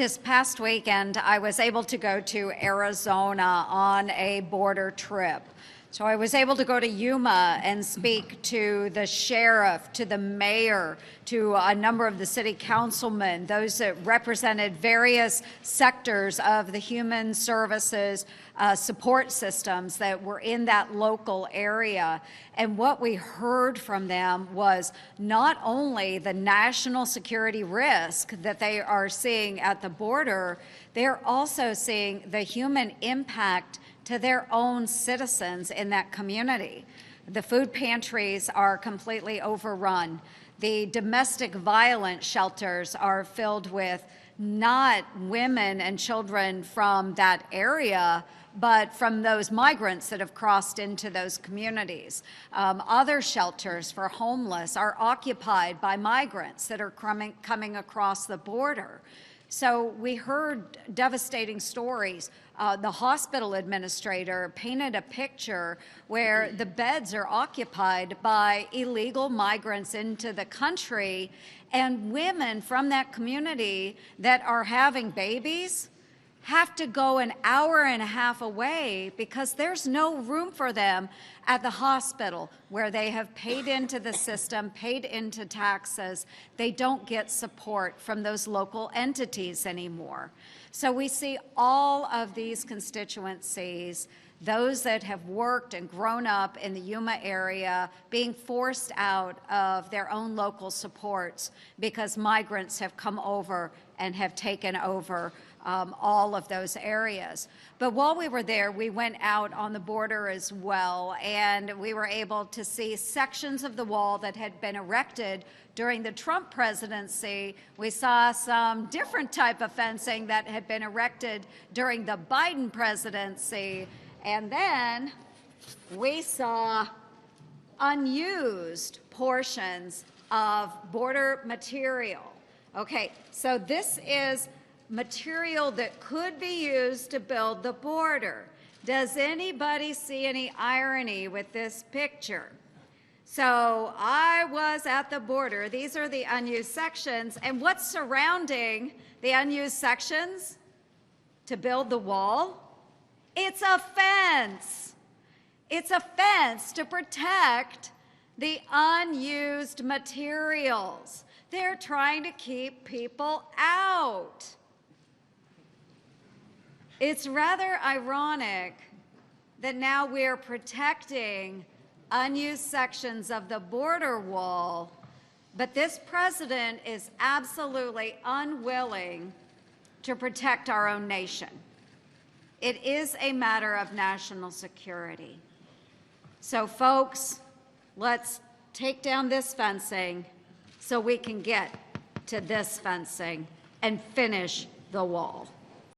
This past weekend, I was able to go to Arizona on a border trip. So I was able to go to Yuma and speak to the sheriff, to the mayor, to a number of the city councilmen, those that represented various sectors of the human services support systems that were in that local area. And what we heard from them was not only the national security risk that they are seeing at the border, they're also seeing the human impact to their own citizens in that community. The food pantries are completely overrun. The domestic violence shelters are filled with not women and children from that area, but from those migrants that have crossed into those communities. Other shelters for homeless are occupied by migrants that are coming across the border. So we heard devastating stories. The hospital administrator painted a picture where the beds are occupied by illegal migrants into the country, and women from that community that are having babies have to go an hour and a half away because there's no room for them at the hospital where they have paid into the system, paid into taxes. They don't get support from those local entities anymore. So we see all of these constituencies, those that have worked and grown up in the Yuma area, being forced out of their own local supports because migrants have come over and have taken over all of those areas. But while we were there, we went out on the border as well, and we were able to see sections of the wall that had been erected during the Trump presidency. We saw some different type of fencing that had been erected during the Biden presidency, and then we saw unused portions of border material. Okay, so this is material that could be used to build the border. Does anybody see any irony with this picture? So I was at the border. These are the unused sections. And what's surrounding the unused sections to build the wall? It's a fence. It's a fence to protect the unused materials. They're trying to keep people out. It's rather ironic that now we're protecting unused sections of the border wall, but this president is absolutely unwilling to protect our own nation. It is a matter of national security. So folks, let's take down this fencing so we can get to this fencing and finish the wall.